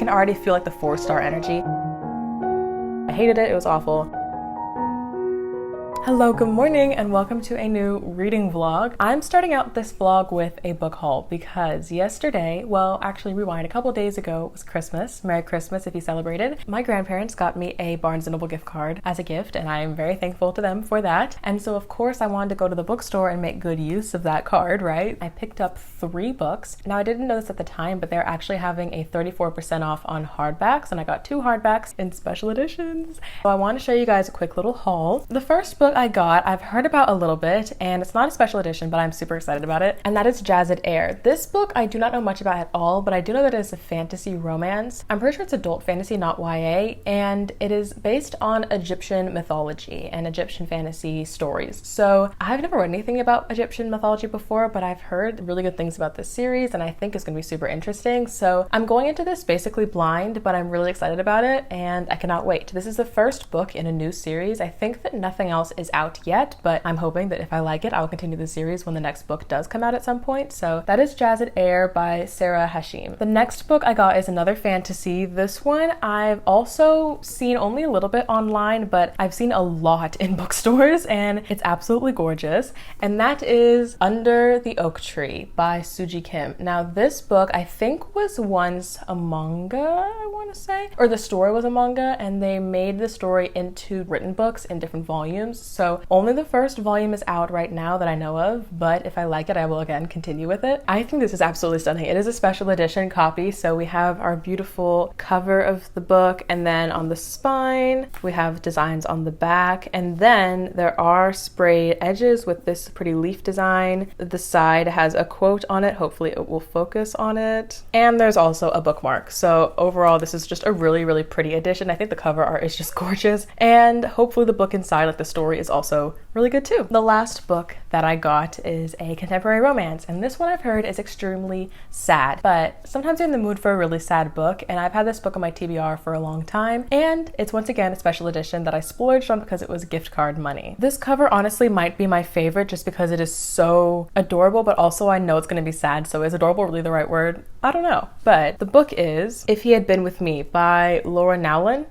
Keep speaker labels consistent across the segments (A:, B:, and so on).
A: can already feel like the 4-star energy. I hated it, it was awful. Hello, good morning, and welcome to a new reading vlog. I'm starting out this vlog with a book haul because yesterday, well, actually rewind, a couple days ago, it was Christmas. Merry Christmas if you celebrated. My grandparents got me a Barnes & Noble gift card as a gift, and I am very thankful to them for that. And so, of course, I wanted to go to the bookstore and make good use of that card, right? I picked up 3 books. Now, I didn't know this at the time, but they're actually having a 34% off on hardbacks, and I got 2 hardbacks in special editions. So I want to show you guys a quick little haul. The first book I got, I've heard about a little bit, and it's not a special edition, but I'm super excited about it, and that is Jazzed Air. This book I do not know much about at all, but I do know that it is a fantasy romance. I'm pretty sure it's adult fantasy, not YA, and it is based on Egyptian mythology and Egyptian fantasy stories. So I've never read anything about Egyptian mythology before, but I've heard really good things about this series, and I think it's going to be super interesting. So I'm going into this basically blind, but I'm really excited about it, and I cannot wait. This is the first book in a new series. I think that nothing else is out yet, but I'm hoping that if I like it, I'll continue the series when the next book does come out at some point. So that is Jazzed Air by Sarah Hashim. The next book I got is another fantasy. This one I've also seen only a little bit online, but I've seen a lot in bookstores, and it's absolutely gorgeous. And that is Under the Oak Tree by Suji Kim. Now, this book I think was once a manga, I want to say, or the story was a manga, and they made the story into written books in different volumes. So only the first volume is out right now that I know of, but if I like it, I will again continue with it. I think this is absolutely stunning. It is a special edition copy, so we have our beautiful cover of the book, and then on the spine, we have designs on the back, and then there are sprayed edges with this pretty leaf design. The side has a quote on it. Hopefully it will focus on it. And there's also a bookmark. So overall, this is just a really, really pretty edition. I think the cover art is just gorgeous, and hopefully the book inside, like the story, is also really good too. The last book that I got is a contemporary romance, and this one I've heard is extremely sad, but sometimes you're in the mood for a really sad book, and I've had this book on my TBR for a long time, and it's once again a special edition that I splurged on because it was gift card money. This cover honestly might be my favorite just because it is so adorable, but also I know it's going to be sad, so is adorable really the right word? I don't know. But the book is If He Had Been With Me by Laura Nolan,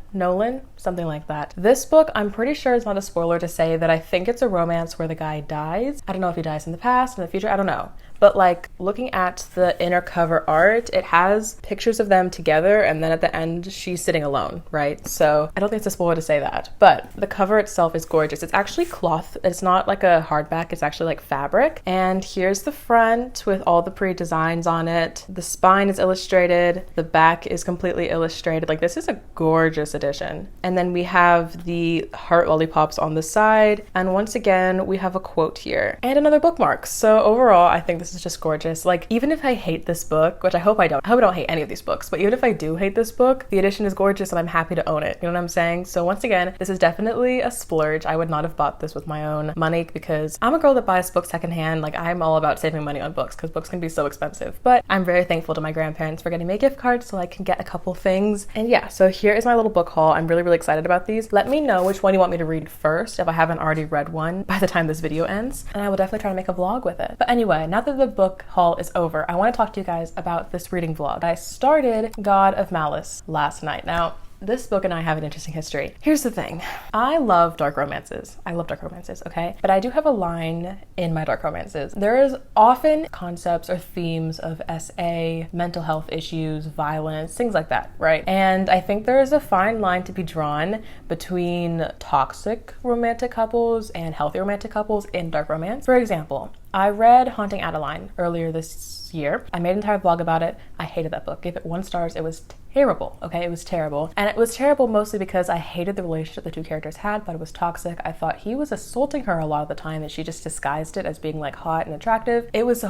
A: something like that. This book, I'm pretty sure it's not a spoiler to say that I think it's a romance where the guy dies. I don't know if he dies in the past, in the future, I don't know. But like looking at the inner cover art, it has pictures of them together, and then at the end she's sitting alone, right? So I don't think it's a spoiler to say that, but the cover itself is gorgeous. It's actually cloth. It's not like a hardback, it's actually like fabric. And here's the front with all the pretty designs on it. The spine is illustrated, the back is completely illustrated. Like, this is a gorgeous edition. And then we have the heart lollipops on the side, and once again we have a quote here and another bookmark. So overall, I think this is just gorgeous. Like, even if I hate this book, which I hope I don't hate any of these books, but even if I do hate this book, the edition is gorgeous and I'm happy to own it. You know what I'm saying? So once again, this is definitely a splurge. I would not have bought this with my own money because I'm a girl that buys books secondhand. Like, I'm all about saving money on books because books can be so expensive. But I'm very thankful to my grandparents for getting me a gift card so I can get a couple things. And yeah, so here is my little book haul. I'm really, really excited about these. Let me know which one you want me to read first if I haven't already read one by the time this video ends, and I will definitely try to make a vlog with it. But anyway, now that the book haul is over, I want to talk to you guys about this reading vlog. I started God of Malice last night. Now, this book and I have an interesting history. Here's the thing. I love dark romances. Okay? But I do have a line in my dark romances. There is often concepts or themes of SA, mental health issues, violence, things like that, right? And I think there is a fine line to be drawn between toxic romantic couples and healthy romantic couples in dark romance. For example, I read Haunting Adeline earlier this year. I made an entire vlog about it. I hated that book. Gave it 1 star. It was terrible, okay? It was terrible. And it was terrible mostly because I hated the relationship the 2 characters had, but it was toxic. I thought he was assaulting her a lot of the time and she just disguised it as being like hot and attractive. It was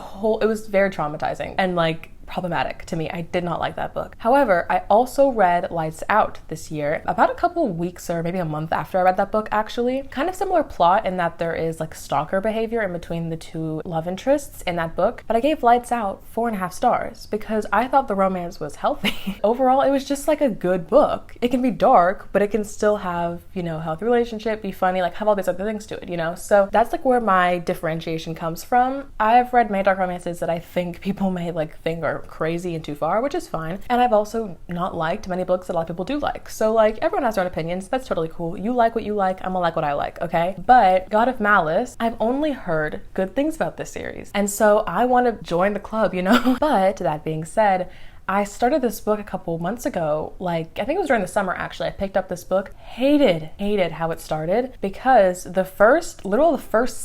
A: very traumatizing and like problematic to me. I did not like that book. However, I also read Lights Out this year, about a couple weeks or maybe a month after I read that book actually. Kind of similar plot in that there is like stalker behavior in between the 2 love interests in that book, but I gave Lights Out 4.5 stars because I thought the romance was healthy. Overall, it was just like a good book. It can be dark, but it can still have, you know, healthy relationship, be funny, like have all these other things to it, you know? So that's like where my differentiation comes from. I've read many dark romances that I think people may like think are crazy and too far, which is fine. And I've also not liked many books that a lot of people do like. So like everyone has their own opinions. That's totally cool. You like what you like. I'm gonna like what I like, okay? But God of Malice, I've only heard good things about this series. And so I want to join the club, you know? But that being said, I started this book a couple months ago, like I think it was during the summer actually. I picked up this book, hated how it started because the first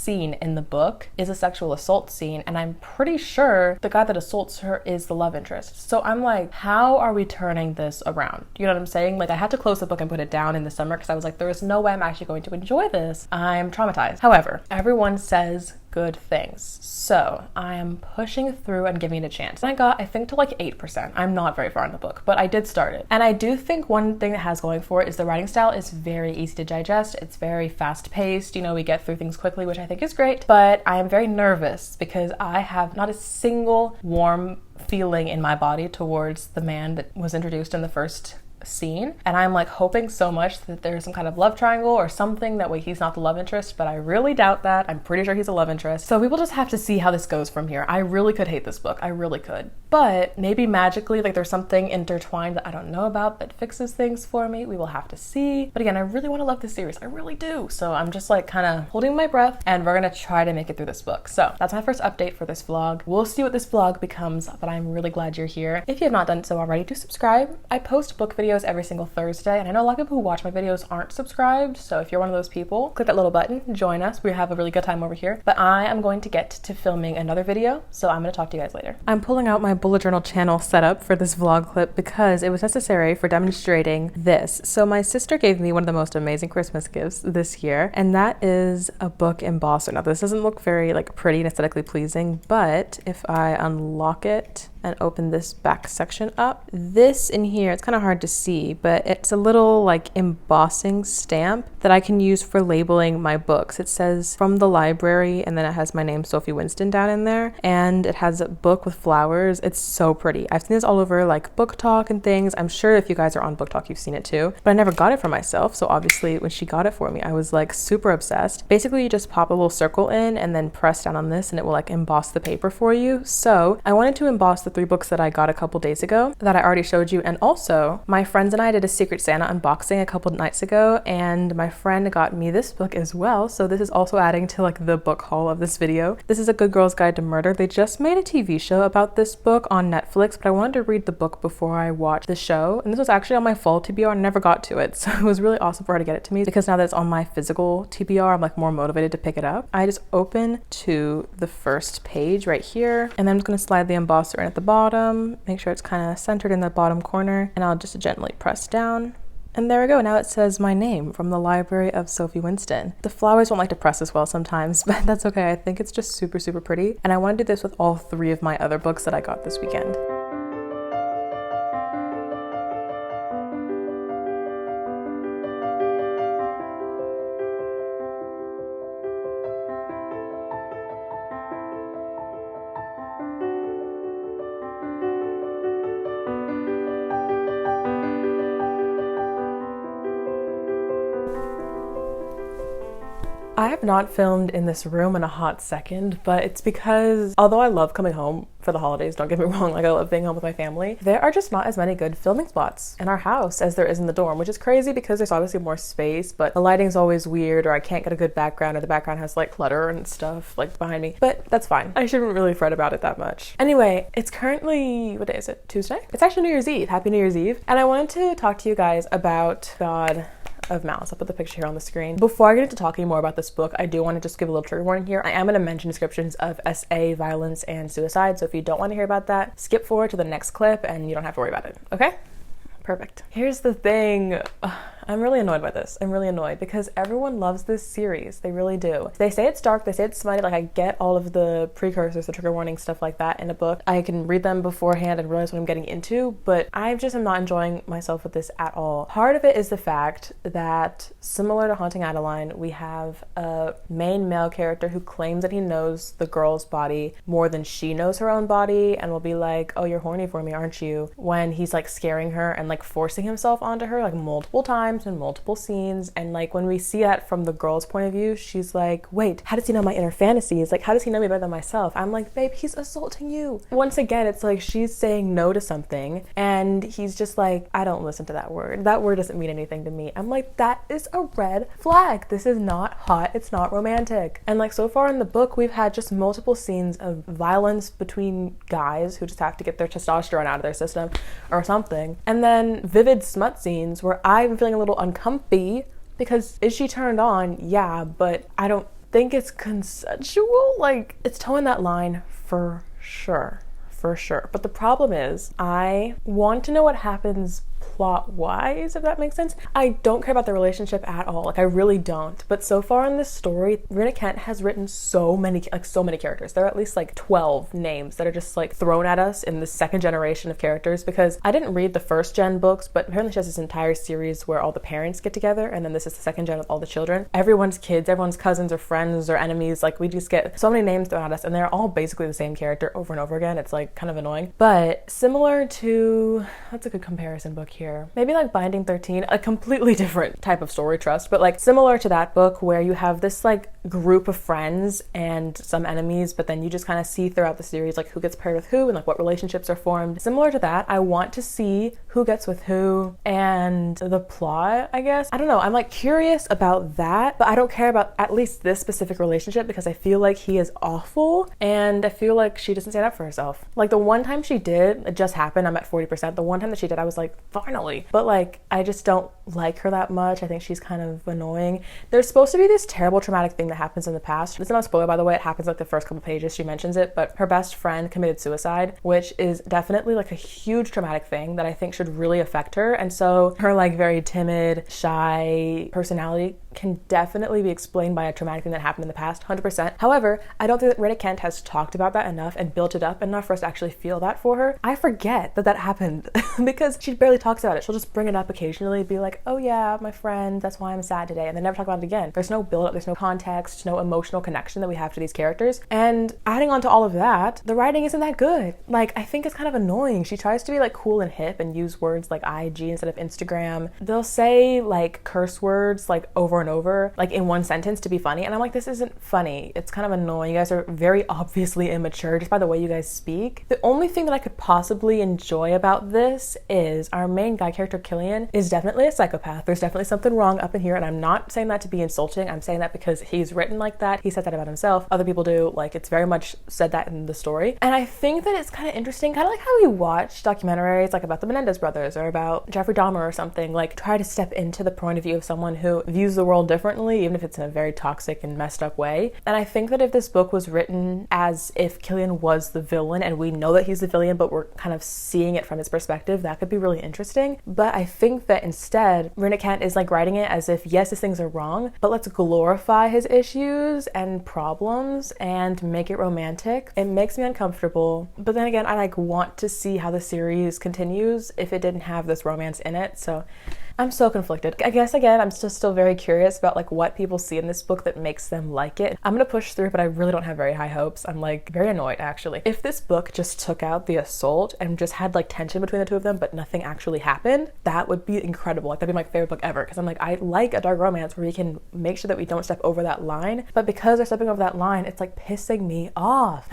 A: scene in the book is a sexual assault scene, and I'm pretty sure the guy that assaults her is the love interest. So I'm like, how are we turning this around? You know what I'm saying? Like I had to close the book and put it down in the summer because I was like, there is no way I'm actually going to enjoy this. I'm traumatized. However, everyone says good things. So I am pushing through and giving it a chance. And I got, I think, to like 8%. I'm not very far in the book, but I did start it. And I do think one thing that has going for it is the writing style is very easy to digest. It's very fast paced. You know, we get through things quickly, which I think is great, but I am very nervous because I have not a single warm feeling in my body towards the man that was introduced in the first scene, and I'm like hoping so much that there's some kind of love triangle or something, that way he's not the love interest, but I really doubt that. I'm pretty sure he's a love interest, so we will just have to see how this goes from here. I really could hate this book, I really could, but maybe magically like there's something intertwined that I don't know about that fixes things for me. We will have to see, but again, I really want to love this series, I really do, so I'm just like kind of holding my breath, and we're gonna try to make it through this book. So that's my first update for this vlog. We'll see what this vlog becomes, but I'm really glad you're here. If you have not done so already, do subscribe. I post book videos every single Thursday, and I know a lot of people who watch my videos aren't subscribed, so if you're one of those people, click that little button, join us. We have a really good time over here. But I am going to get to filming another video, so I'm going to talk to you guys later. I'm pulling out my bullet journal channel setup for this vlog clip because it was necessary for demonstrating this. So my sister gave me one of the most amazing Christmas gifts this year, and that is a book embosser. Now this doesn't look very like pretty and aesthetically pleasing, but if I unlock it and open this back section up, this in here, it's kind of hard to see, but it's a little like embossing stamp that I can use for labeling my books. It says from the library, and then it has my name, Sophie Winston, down in there, and it has a book with flowers. It's so pretty. I've seen this all over like Book Talk and things. I'm sure if you guys are on Book Talk, you've seen it too, but I never got it for myself. So obviously when she got it for me, I was like super obsessed. Basically, you just pop a little circle in and then press down on this and it will like emboss the paper for you. So I wanted to emboss the 3 books that I got a couple days ago that I already showed you, and also my friends and I did a Secret Santa unboxing a couple nights ago, and my friend got me this book as well, so this is also adding to like the book haul of this video. This is A Good Girl's Guide to Murder. They just made a TV show about this book on Netflix, but I wanted to read the book before I watched the show, and this was actually on my fall TBR and I never got to it, so it was really awesome for her to get it to me because now that it's on my physical TBR, I'm like more motivated to pick it up. I just open to the first page right here, and then I'm just going to slide the embosser in at the bottom, make sure it's kind of centered in the bottom corner, and I'll just gently press down. And there we go. Now it says my name, from the library of Sophie Winston. The flowers won't like to press as well sometimes, but that's okay. I think it's just super, super pretty. And I want to do this with all 3 of my other books that I got this weekend. I have not filmed in this room in a hot second, but it's because although I love coming home for the holidays, don't get me wrong, like I love being home with my family, there are just not as many good filming spots in our house as there is in the dorm, which is crazy because there's obviously more space, but the lighting's always weird, or I can't get a good background, or the background has like clutter and stuff like behind me, but that's fine. I shouldn't really fret about it that much. Anyway, it's currently, what day is it? Tuesday? It's actually New Year's Eve. Happy New Year's Eve. And I wanted to talk to you guys about God of Malice. I'll put the picture here on the screen. Before I get into talking more about this book, I do want to just give a little trigger warning here. I am going to mention descriptions of SA, violence, and suicide, so if you don't want to hear about that, skip forward to the next clip and you don't have to worry about it, okay? Perfect. Here's the thing. I'm really annoyed by this. I'm really annoyed because everyone loves this series. They really do. They say it's dark, they say it's smutty, like I get all of the precursors, the trigger warning, stuff like that in a book. I can read them beforehand and realize what I'm getting into, but I just am not enjoying myself with this at all. Part of it is the fact that, similar to Haunting Adeline, we have a main male character who claims that he knows the girl's body more than she knows her own body, and will be like, oh, you're horny for me, aren't you? When he's like scaring her and like forcing himself onto her like multiple times, times in multiple scenes, and like when we see that from the girl's point of view, she's like, wait, how does he know my inner fantasies? Like, how does he know me better than myself? I'm like, babe, he's assaulting you. Once again, it's like she's saying no to something and he's just like, I don't listen to that word. That word doesn't mean anything to me. I'm like, that is a red flag. This is not hot. It's not romantic. And like so far in the book, we've had just multiple scenes of violence between guys who just have to get their testosterone out of their system or something. And then vivid smut scenes where I'm feeling a little uncomfy because is she turned on? Yeah, but I don't think it's consensual. Like, it's towing that line for sure. But the problem is I want to know what happens plot-wise, if that makes sense. I don't care about the relationship at all. Like, I really don't. But so far in this story, Rena Kent has written so many characters. There are at least like 12 names that are just like thrown at us in the second generation of characters, because I didn't read the first gen books, but apparently she has this entire series where all the parents get together, and then this is the second gen with all the children. Everyone's kids, everyone's cousins or friends or enemies. Like, we just get so many names thrown at us, and they're all basically the same character over and over again. It's like kind of annoying. But similar to, that's a good comparison book here. Maybe like Binding 13, a completely different type of story, trust, but like similar to that book where you have this like group of friends and some enemies, but then you just kind of see throughout the series like who gets paired with who and like what relationships are formed. Similar to that, I want to see who gets with who and the plot, I guess. I don't know. I'm like curious about that, but I don't care about at least this specific relationship because I feel like he is awful and I feel like she doesn't stand up for herself. Like the one time she did, it just happened. I'm at 40%. The one time that she did, I was like, finally. But like, I just don't like her that much. I think she's kind of annoying. There's supposed to be this terrible traumatic thing that happens in the past. It's not a spoiler, by the way. It happens like the first couple pages. She mentions it, but her best friend committed suicide, which is definitely like a huge traumatic thing that I think should really affect her. And so her like very timid, shy personality can definitely be explained by a traumatic thing that happened in the past, 100%. However, I don't think that Rena Kent has talked about that enough and built it up enough for us to actually feel that for her. I forget that that happened because she barely talks about it. She'll just bring it up occasionally, be like, oh yeah, my friend, that's why I'm sad today, and then never talk about it again. There's no build up, there's no context, no emotional connection that we have to these characters. And adding on to all of that, the writing isn't that good. Like, I think it's kind of annoying. She tries to be like cool and hip and use words like IG instead of Instagram. They'll say like curse words like over and over, like in one sentence to be funny. And I'm like, this isn't funny. It's kind of annoying. You guys are very obviously immature just by the way you guys speak. The only thing that I could possibly enjoy about this is our main guy character, Killian, is definitely a psychopath. There's definitely something wrong up in here. And I'm not saying that to be insulting. I'm saying that because he's written like that. He said that about himself. Other people do. Like, it's very much said that in the story. And I think that it's kind of interesting, kind of like how we watch documentaries like about the Menendez brothers or about Jeffrey Dahmer or something, like try to step into the point of view of someone who views the world differently, even if it's in a very toxic and messed up way. And I think that if this book was written as if Killian was the villain and we know that he's the villain, but we're kind of seeing it from his perspective, that could be really interesting. But I think that instead, Rena Kent is like writing it as if, yes, these things are wrong, but let's glorify his issues and problems and make it romantic. It makes me uncomfortable. But then again, I like want to see how the series continues if it didn't have this romance in it. So I'm so conflicted. I guess, again, I'm still very curious about like what people see in this book that makes them like it. I'm gonna push through, but I really don't have very high hopes. I'm like very annoyed, actually. If this book just took out the assault and just had like tension between the two of them, but nothing actually happened, that would be incredible. Like, that'd be my favorite book ever. Because I'm like, I like a dark romance where we can make sure that we don't step over that line. But because they're stepping over that line, it's like pissing me off.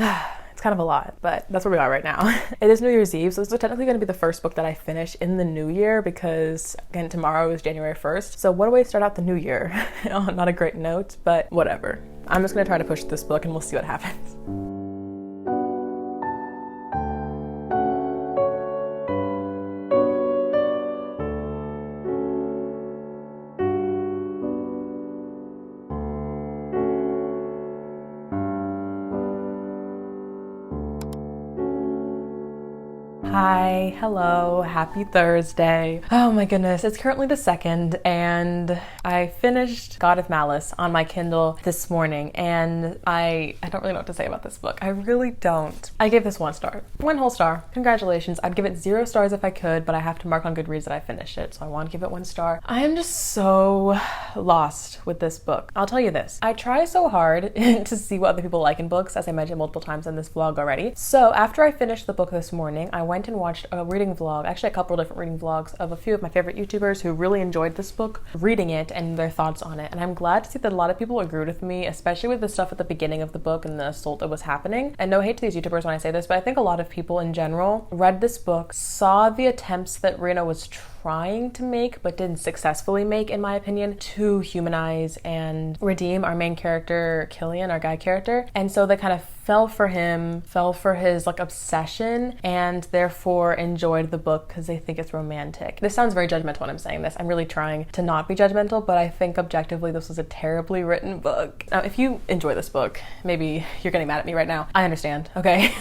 A: It's kind of a lot, but that's where we are right now. It is New Year's Eve, so this is technically going to be the first book that I finish in the new year because, again, tomorrow is January 1st. So what a way to start out the new year. Not a great note, but whatever. I'm just going to try to push this book and we'll see what happens. Hi, hello, happy Thursday. Oh my goodness, it's currently the 2nd and I finished God of Malice on my Kindle this morning and I don't really know what to say about this book. I really don't. I gave this 1 star. 1 whole star. Congratulations. I'd give it 0 stars if I could, but I have to mark on Goodreads that I finished it, so I want to give it 1 star. I am just so lost with this book. I'll tell you this. I try so hard to see what other people like in books, as I mentioned multiple times in this vlog already. So after I finished the book this morning, I went went and watched a reading vlog, actually a couple of different reading vlogs of a few of my favorite YouTubers who really enjoyed this book, reading it and their thoughts on it. And I'm glad to see that a lot of people agreed with me, especially with the stuff at the beginning of the book and the assault that was happening. And no hate to these YouTubers when I say this, but I think a lot of people in general read this book, saw the attempts that Rena was trying to make but didn't successfully make, in my opinion, to humanize and redeem our main character Killian, our guy character. And so they kind of fell for him, fell for his like obsession, and therefore enjoyed the book because they think it's romantic. This sounds very judgmental when I'm saying this. I'm really trying to not be judgmental, but I think objectively this was a terribly written book. Now, if you enjoy this book, maybe you're getting mad at me right now. I understand, okay?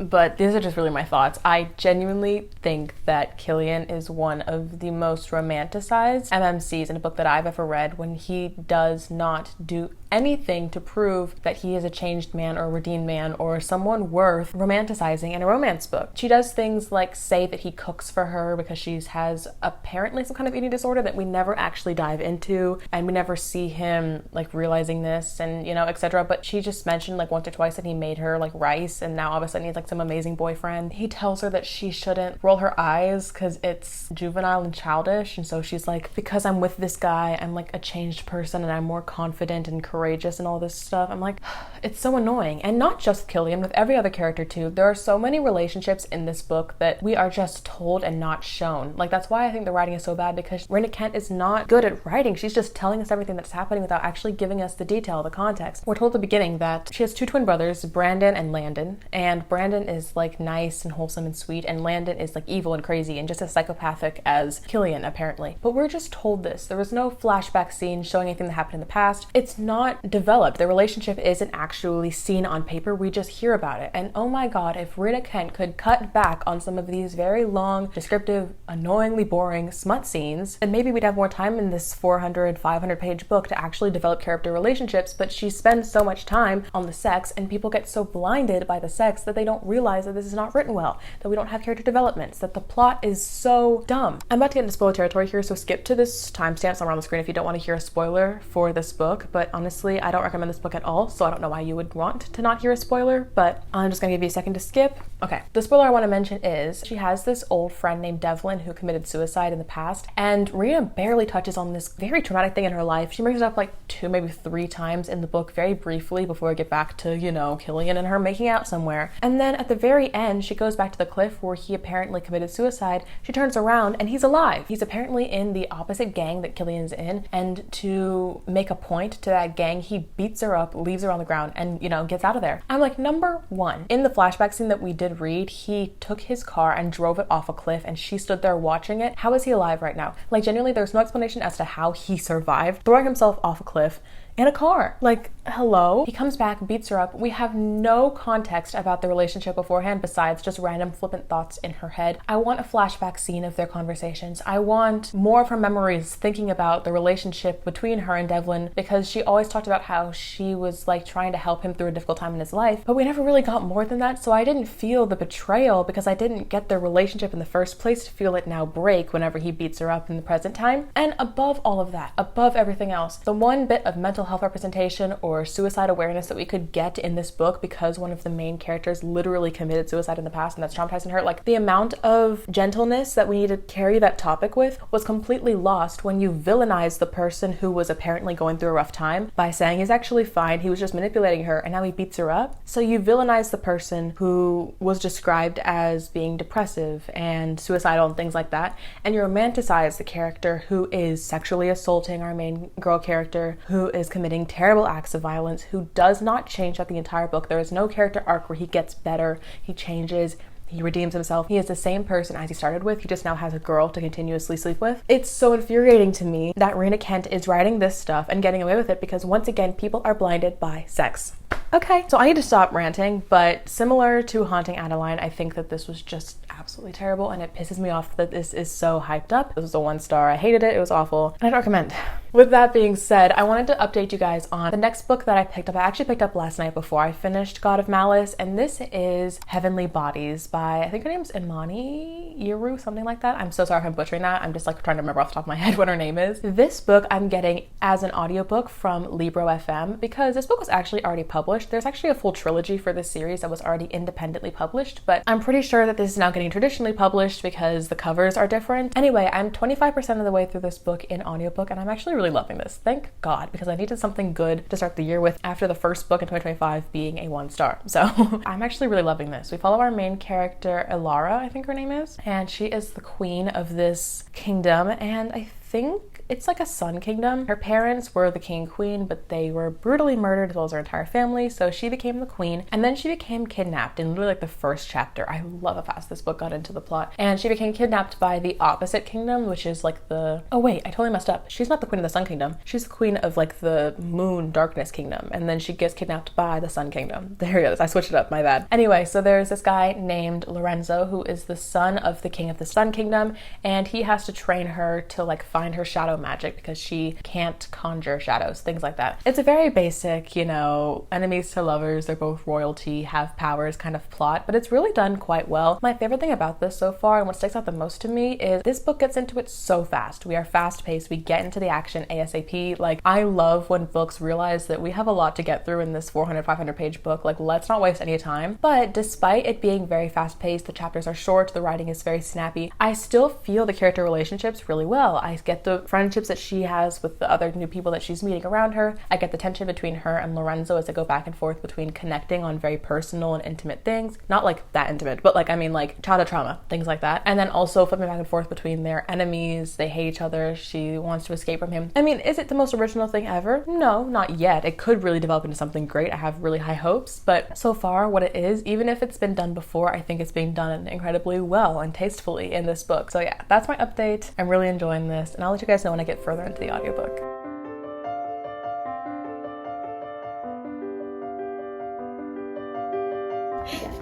A: But these are just really my thoughts. I genuinely think that Killian is one of the most romanticized MMCs in a book that I've ever read, when he does not do anything to prove that he is a changed man or a redeemed man or someone worth romanticizing in a romance book. She does things like say that he cooks for her because she has apparently some kind of eating disorder that we never actually dive into, and we never see him like realizing this and, you know, etc. But she just mentioned like once or twice that he made her like rice, and now all of a sudden he's like some amazing boyfriend. He tells her that she shouldn't roll her eyes because it's juvenile and childish, and so she's like, because I'm with this guy, I'm like a changed person and I'm more confident and courageous and all this stuff. I'm like, it's so annoying. And not just Killian, with every other character too. There are so many relationships in this book that we are just told and not shown. Like, that's why I think the writing is so bad, because Rena Kent is not good at writing. She's just telling us everything that's happening without actually giving us the detail, the context. We're told at the beginning that she has two twin brothers, Brandon and Landon, and Brandon is like nice and wholesome and sweet, and Landon is like evil and crazy and just as psychopathic as Killian apparently. But we're just told this. There was no flashback scene showing anything that happened in the past. It's not developed. Their relationship isn't actually seen on paper. We just hear about it. And oh my god, if Rena Kent could cut back on some of these very long, descriptive, annoyingly boring smut scenes, then maybe we'd have more time in this 400, 500 page book to actually develop character relationships. But she spends so much time on the sex, and people get so blinded by the sex that they don't realize that this is not written well, that we don't have character developments, that the plot is so dumb. I'm about to get into spoiler territory here, so skip to this timestamp somewhere on the screen if you don't want to hear a spoiler for this book. But honestly, I don't recommend this book at all, so I don't know why you would want to not hear a spoiler, but I'm just gonna give you a second to skip. Okay, the spoiler I want to mention is she has this old friend named Devlin who committed suicide in the past, and Rena barely touches on this very traumatic thing in her life. She brings it up like 2, maybe 3 times in the book very briefly before we get back to, you know, Killian and her making out somewhere. And then at the very end, she goes back to the cliff where he apparently committed suicide. She turns around and he's alive. He's apparently in the opposite gang that Killian's in, and to make a point to that gang, he beats her up, leaves her on the ground, and, you know, gets out of there. I'm like, number one, in the flashback scene that we did read, he took his car and drove it off a cliff, and she stood there watching it. How is he alive right now? Like, genuinely, there's no explanation as to how he survived throwing himself off a cliff in a car. Like, hello? He comes back, beats her up. We have no context about the relationship beforehand besides just random flippant thoughts in her head. I want a flashback scene of their conversations. I want more of her memories thinking about the relationship between her and Devlin, because she always talked about how she was like trying to help him through a difficult time in his life, but we never really got more than that. So I didn't feel the betrayal because I didn't get their relationship in the first place to feel it now break whenever he beats her up in the present time. And above all of that, above everything else, the one bit of mental health representation or suicide awareness that we could get in this book, because one of the main characters literally committed suicide in the past and that's traumatizing her, like the amount of gentleness that we need to carry that topic with was completely lost when you villainize the person who was apparently going through a rough time by saying he's actually fine, he was just manipulating her, and now he beats her up. So you villainize the person who was described as being depressive and suicidal and things like that, and you romanticize the character who is sexually assaulting our main girl character, who is committing terrible acts of violence, who does not change throughout the entire book. There is no character arc where he gets better, he changes, he redeems himself. He is the same person as he started with. He just now has a girl to continuously sleep with. It's so infuriating to me that Rena Kent is writing this stuff and getting away with it, because once again, people are blinded by sex. Okay, so I need to stop ranting, but similar to Haunting Adeline, I think that this was just absolutely terrible, and it pisses me off that this is so hyped up. This was a 1 star. I hated it. It was awful. And I don't recommend. With that being said, I wanted to update you guys on the next book that I picked up. I actually picked up last night before I finished God of Malice, and this is Heavenly Bodies by, I think her name's Imani Yeru, something like that. I'm so sorry if I'm butchering that. I'm just like trying to remember off the top of my head what her name is. This book I'm getting as an audiobook from Libro FM because this book was actually already published. There's actually a full trilogy for this series that was already independently published, but I'm pretty sure that this is now getting traditionally published because the covers are different. Anyway, I'm 25% of the way through this book in audiobook, and I'm actually really loving this. Thank God, because I needed something good to start the year with after the first book in 2025 being a 1-star. So I'm actually really loving this. We follow our main character, Elara, I think her name is, and she is the queen of this kingdom, and I think it's like a sun kingdom. Her parents were the king and queen, but they were brutally murdered as well as her entire family, so she became the queen, and then she became kidnapped in literally like the first chapter. I love how fast this book got into the plot. And she became kidnapped by the opposite kingdom, which is like the... Oh wait, I totally messed up. She's not the queen of the sun kingdom. She's the queen of like the moon darkness kingdom, and then she gets kidnapped by the sun kingdom. There it is. I switched it up, my bad. Anyway, so there's this guy named Lorenzo who is the son of the king of the sun kingdom, and he has to train her to like find her shadow magic because she can't conjure shadows, things like that. It's a very basic, you know, enemies to lovers, they're both royalty, have powers kind of plot, but it's really done quite well. My favorite thing about this so far, and what sticks out the most to me, is this book gets into it so fast. We are fast paced, we get into the action ASAP. Like, I love when books realize that we have a lot to get through in this 400, 500 page book. Like, let's not waste any time. But despite it being very fast paced, the chapters are short, the writing is very snappy, I still feel the character relationships really well. I get the friendships that she has with the other new people that she's meeting around her. I get the tension between her and Lorenzo as they go back and forth between connecting on very personal and intimate things. Not like that intimate, but like, I mean like childhood trauma, things like that. And then also flipping back and forth between their enemies. They hate each other. She wants to escape from him. I mean, is it the most original thing ever? No, not yet. It could really develop into something great. I have really high hopes, but so far what it is, even if it's been done before, I think it's being done incredibly well and tastefully in this book. So yeah, that's my update. I'm really enjoying this, and I'll let you guys know when I get further into the audiobook.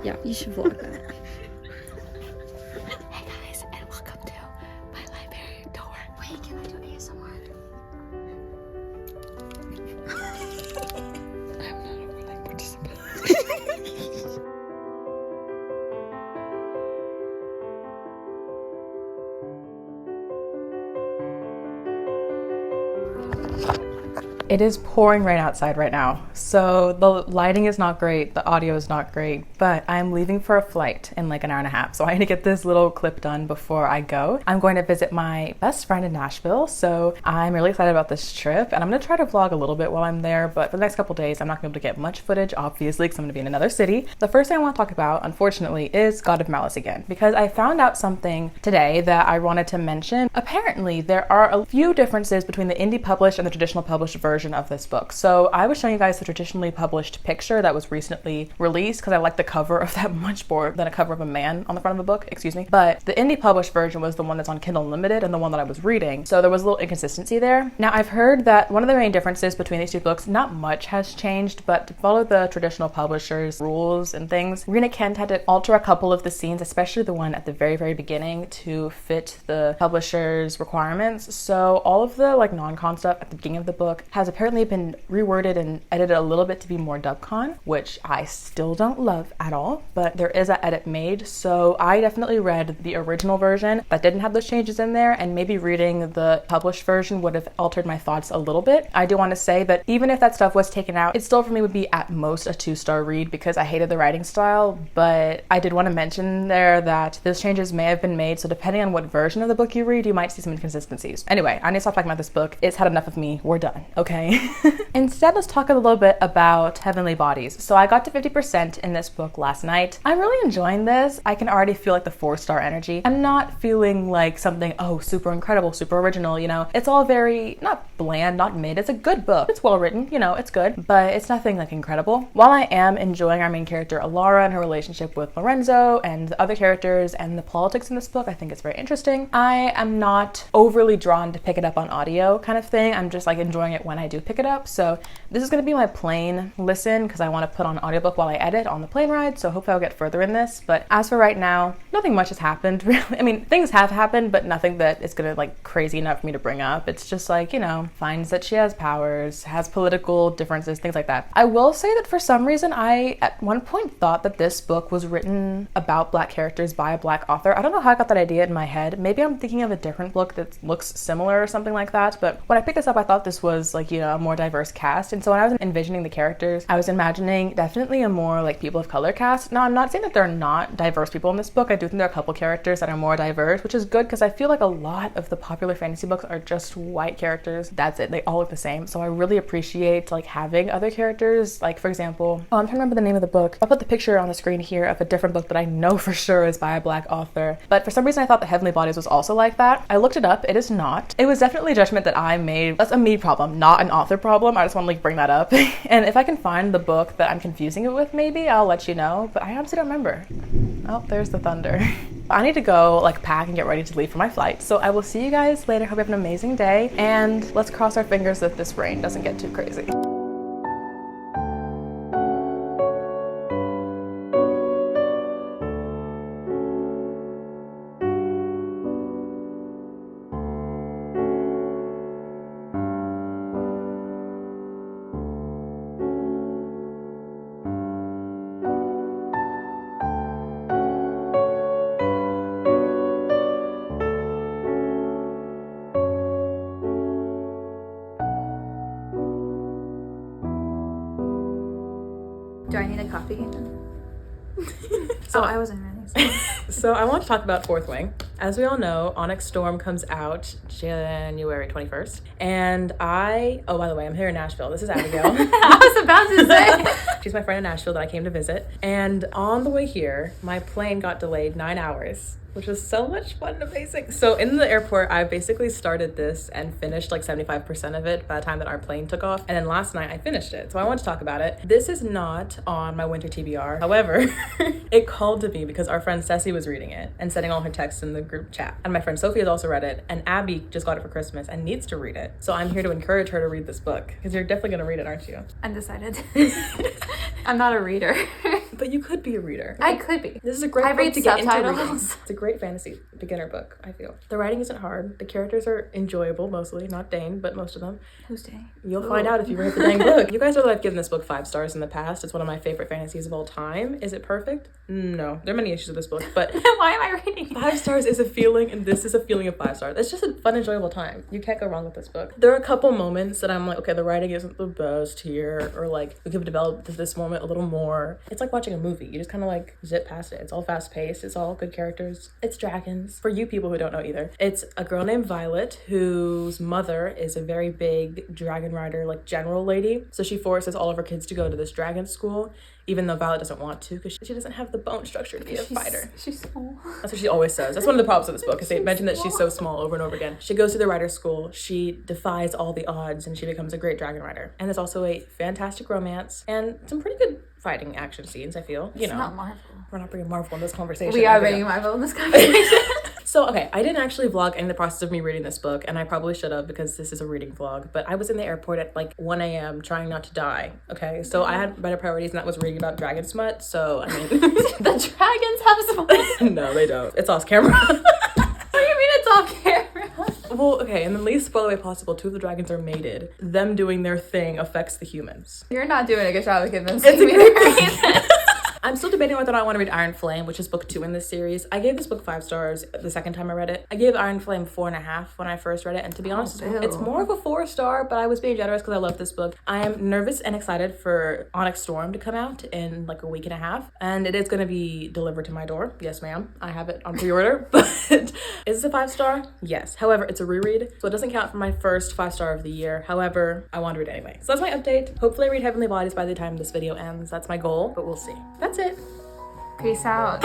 B: Ja, je vloggen.
A: Hey guys, and welcome to my library tour. Wait, can I do ASMR? I'm not a willing participant. It is pouring rain outside right now, so the lighting is not great, the audio is not great, but I'm leaving for a flight in like an hour and a half, so I need to get this little clip done before I go. I'm going to visit my best friend in Nashville, so I'm really excited about this trip, and I'm going to try to vlog a little bit while I'm there, but for the next couple days, I'm not going to be able to get much footage, obviously, because I'm going to be in another city. The first thing I want to talk about, unfortunately, is God of Malice again, because I found out something today that I wanted to mention. Apparently, there are a few differences between the indie published and the traditional published version of this book. So I was showing you guys the traditionally published picture that was recently released because I like the cover of that much more than a cover of a man on the front of a book, excuse me. But the indie published version was the one that's on Kindle Unlimited and the one that I was reading. So there was a little inconsistency there. Now I've heard that one of the main differences between these two books, not much has changed, but to follow the traditional publisher's rules and things, Rena Kent had to alter a couple of the scenes, especially the one at the very, very beginning, to fit the publisher's requirements. So all of the like non-con stuff at the beginning of the book has apparently been reworded and edited a little bit to be more dubcon, which I still don't love at all, but there is an edit made. So I definitely read the original version that didn't have those changes in there, and maybe reading the published version would have altered my thoughts a little bit. I do want to say that even if that stuff was taken out, it still for me would be at most a 2-star read because I hated the writing style, but I did want to mention there that those changes may have been made, so depending on what version of the book you read, you might see some inconsistencies. Anyway, I need to stop talking about this book. It's had enough of me. We're done, okay? Instead, let's talk a little bit about Heavenly Bodies. So I got to 50% in this book last night. I'm really enjoying this. I can already feel like the 4-star energy. I'm not feeling like something, oh, super incredible, super original, you know? It's all very, not bland, not mid. It's a good book. It's well written, you know, it's good, but it's nothing like incredible. While I am enjoying our main character, Elara, and her relationship with Lorenzo and the other characters and the politics in this book, I think it's very interesting. I am not overly drawn to pick it up on audio kind of thing. I'm just like enjoying it when I do pick it up. So this is going to be my plane listen because I want to put on audiobook while I edit on the plane ride. So hopefully I'll get further in this. But as for right now, nothing much has happened really. I mean, things have happened, but nothing that is going to like crazy enough for me to bring up. It's just like, you know, finds that she has powers, has political differences, things like that. I will say that for some reason, I at one point thought that this book was written about Black characters by a Black author. I don't know how I got that idea in my head. Maybe I'm thinking of a different book that looks similar or something like that. But when I picked this up, I thought this was like, you know, a more diverse cast. And so when I was envisioning the characters, I was imagining definitely a more like people of color cast. Now, I'm not saying that there are not diverse people in this book. I do think there are a couple characters that are more diverse, which is good because I feel like a lot of the popular fantasy books are just white characters. That's it. They all look the same. So I really appreciate like having other characters. Like for example, I'm trying to remember the name of the book. I'll put the picture on the screen here of a different book that I know for sure is by a Black author. But for some reason I thought The Heavenly Bodies was also like that. I looked it up. It is not. It was definitely a judgment that I made. That's a me problem, not an author problem. I just want to like bring that up. And if I can find the book that I'm confusing it with, maybe I'll let you know. But I honestly don't remember. Oh, there's the thunder. I need to go like pack and get ready to leave for my flight. So I will see you guys later. Hope you have an amazing day. And let's cross our fingers that this rain doesn't get too crazy.
B: Do I need a copy? I wasn't ready.
A: So I want to talk about Fourth Wing. As we all know, Onyx Storm comes out January 21st. And by the way, I'm here in Nashville. This is Abigail.
B: I was about to say.
A: She's my friend in Nashville that I came to visit. And on the way here, my plane got delayed 9 hours, which was so much fun and amazing. So in the airport, I basically started this and finished like 75% of it by the time that our plane took off. And then last night I finished it. So I want to talk about it. This is not on my winter TBR. However, it called to me because our friend Ceci was reading it and sending all her texts in the group chat. And my friend Sophie has also read it. And Abby just got it for Christmas and needs to read it. So I'm here to encourage her to read this book because you're definitely going to read it, aren't you?
B: Undecided. I'm not a reader.
A: But you could be a reader.
B: I could be.
A: This is a great
B: I
A: book
B: read
A: to get into reading.
B: subtitles.
A: It's a great fantasy beginner book, I feel. The writing isn't hard. The characters are enjoyable mostly, not Dane, but most of them.
B: Who's Dane?
A: You'll find out if you read the dang book. You guys know that I've given this book 5 stars in the past. It's one of my favorite fantasies of all time. Is it perfect? No. There are many issues with this book, but
B: Why am I reading it?
A: 5 stars is a feeling, and this is a feeling of 5 stars. It's just a fun, enjoyable time. You can't go wrong with this book. There are a couple moments that I'm like, okay, the writing isn't the best here, or like, we could develop this moment a little more. It's like watching a movie. You just kind of like zip past it. It's all fast paced. It's all good characters. It's dragons. For you people who don't know either, it's a girl named Violet whose mother is a very big dragon rider, like general lady. So she forces all of her kids to go to this dragon school, even though Violet doesn't want to because she doesn't have the bone structure to be a fighter.
B: She's small.
A: That's what she always says. That's one of the problems with this book is they mention that she's so small over and over again. She goes to the rider school. She defies all the odds and she becomes a great dragon rider. And there's also a fantastic romance and some pretty good fighting action scenes, I feel. You know,
B: Not Marvel.
A: We're not bringing Marvel in this conversation.
B: We are bringing Marvel in this conversation.
A: So, okay, I didn't actually vlog in the process of me reading this book, and I probably should have because this is a reading vlog, but I was in the airport at like 1 a.m. trying not to die, okay? So I had better priorities, and that was reading about dragon smut, so, I mean...
B: The dragons have smut?
A: No, they don't. It's off camera.
B: What do you mean it's off camera?
A: Well, okay, in the least spoiler way possible, 2 of the dragons are mated. Them doing their thing affects the humans.
B: You're not doing a good job of convincing
A: It's a
B: me
A: good
B: to read this.
A: I'm still debating whether or not I want to read Iron Flame, which is book 2 in this series. I gave this book 5 stars the second time I read it. I gave Iron Flame 4.5 when I first read it, and to be honest, it's more of a 4-star, but I was being generous because I love this book. I am nervous and excited for Onyx Storm to come out in like a week and a half, and it is going to be delivered to my door. Yes, ma'am. I have it on pre-order, but is this a 5-star? Yes. However, it's a reread, so it doesn't count for my first 5-star of the year. However, I want to read it anyway. So that's my update. Hopefully I read Heavenly Bodies by the time this video ends. That's my goal, but we'll see. That's it.
B: Peace out.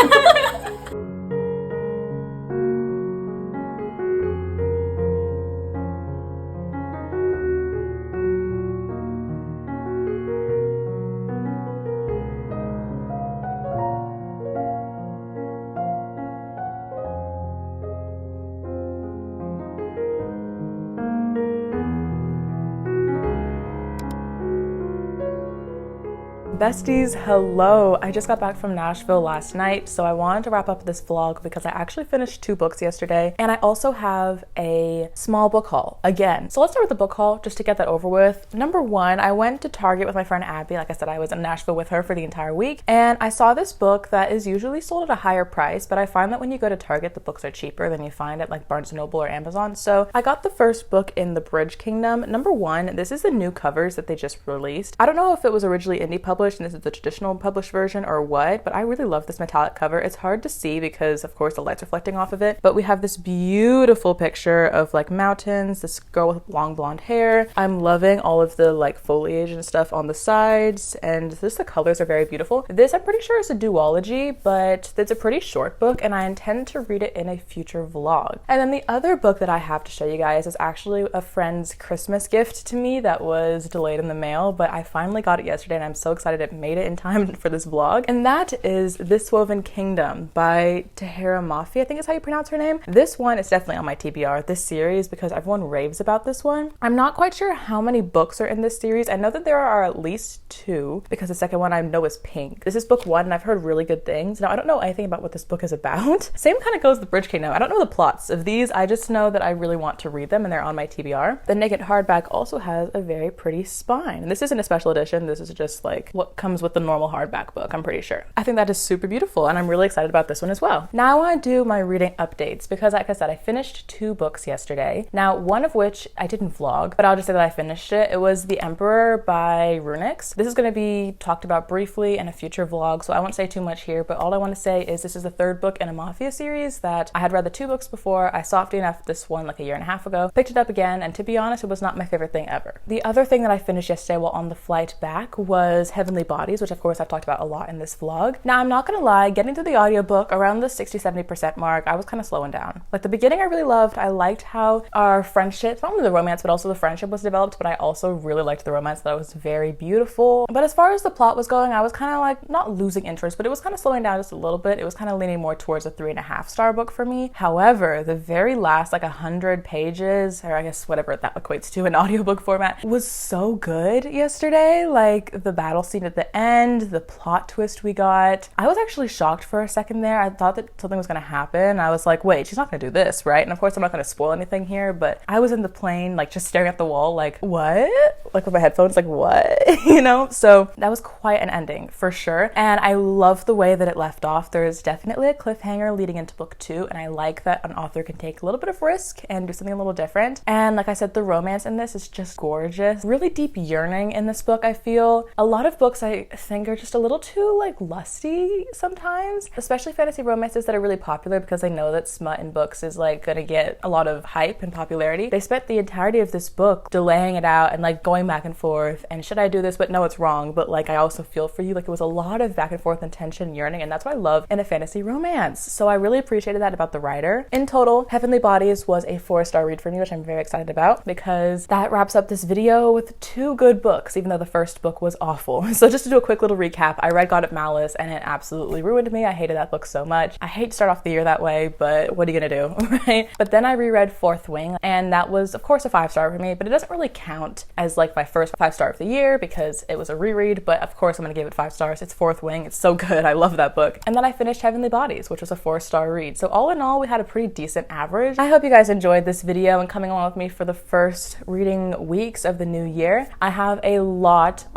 A: Besties, hello! I just got back from Nashville last night, so I wanted to wrap up this vlog because I actually finished 2 books yesterday, and I also have a small book haul again. So let's start with the book haul just to get that over with. Number 1, I went to Target with my friend Abby. Like I said, I was in Nashville with her for the entire week, and I saw this book that is usually sold at a higher price, but I find that when you go to Target, the books are cheaper than you find at like Barnes & Noble or Amazon. So I got the first book in the Bridge Kingdom. Number 1, this is the new covers that they just released. I don't know if it was originally indie published and this is the traditional published version or what, but I really love this metallic cover. It's hard to see because of course the light's reflecting off of it, but we have this beautiful picture of like mountains, this girl with long blonde hair. I'm loving all of the like foliage and stuff on the sides, and the colors are very beautiful. This I'm pretty sure is a duology, but it's a pretty short book and I intend to read it in a future vlog. And then the other book that I have to show you guys is actually a friend's Christmas gift to me that was delayed in the mail, but I finally got it yesterday and I'm so excited it made it in time for this vlog. And that is This Woven Kingdom by Tahira Mafi, I think is how you pronounce her name. This one is definitely on my TBR, this series, because everyone raves about this one. I'm not quite sure how many books are in this series. I know that there are at least 2 because the second one I know is pink. This is book 1 and I've heard really good things. Now I don't know anything about what this book is about. Same kind of goes with the Bridge Kingdom. I don't know the plots of these. I just know that I really want to read them and they're on my TBR. The naked hardback also has a very pretty spine. And this isn't a special edition. This is just like what comes with the normal hardback book, I'm pretty sure. I think that is super beautiful and I'm really excited about this one as well. Now I want to do my reading updates because like I said, I finished 2 books yesterday. Now one of which I didn't vlog, but I'll just say that I finished it. It was The Emperor by Onyx. This is going to be talked about briefly in a future vlog, so I won't say too much here, but all I want to say is this is the 3rd book in a Mafia series that I had read the 2 books before. I saw enough this one like a year and a half ago, picked it up again, and to be honest, it was not my favorite thing ever. The other thing that I finished yesterday while on the flight back was Heavenly Bodies, which of course I've talked about a lot in this vlog. Now I'm not gonna lie, getting to the audiobook around the 60-70% mark, I was kind of slowing down. Like the beginning I really loved. I liked how our friendship, not only the romance but also the friendship was developed, but I also really liked the romance. That was very beautiful. But as far as the plot was going, I was kind of like not losing interest, but it was kind of slowing down just a little bit. It was kind of leaning more towards a 3.5 star book for me. However, the very last like 100 pages, or I guess whatever that equates to in audiobook format, was so good yesterday. Like the battle scene at the end, the plot twist we got. I was actually shocked for a second there. I thought that something was going to happen. I was like, wait, she's not going to do this, right? And of course I'm not going to spoil anything here, but I was in the plane like just staring at the wall like, what? Like with my headphones, like what? You know? So that was quite an ending for sure. And I love the way that it left off. There is definitely a cliffhanger leading into book 2, and I like that an author can take a little bit of risk and do something a little different. And like I said, the romance in this is just gorgeous. Really deep yearning in this book, I feel. A lot of books I think are just a little too like lusty sometimes, especially fantasy romances that are really popular, because I know that smut in books is like gonna get a lot of hype and popularity. They spent the entirety of this book delaying it out and like going back and forth and should I do this, but no, it's wrong, but like I also feel for you. Like it was a lot of back and forth and tension and yearning, and that's what I love in a fantasy romance. So I really appreciated that about the writer. In total, Heavenly Bodies was a 4-star read for me, which I'm very excited about because that wraps up this video with 2 good books, even though the first book was awful. So just to do a quick little recap, I read God of Malice and it absolutely ruined me. I hated that book so much. I hate to start off the year that way, but what are you gonna do, right? But then I reread Fourth Wing, and that was of course a 5-star for me, but it doesn't really count as like my first 5-star of the year because it was a reread, but of course I'm gonna give it 5 stars. It's Fourth Wing. It's so good. I love that book. And then I finished Heavenly Bodies, which was a 4-star read. So all in all, we had a pretty decent average. I hope you guys enjoyed this video and coming along with me for the first reading weeks of the new year. I have a lot,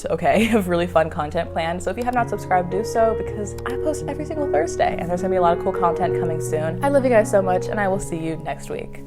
A: okay, of really fun content planned. So if you have not subscribed, do so because I post every single Thursday and there's gonna be a lot of cool content coming soon. I love you guys so much and I will see you next week.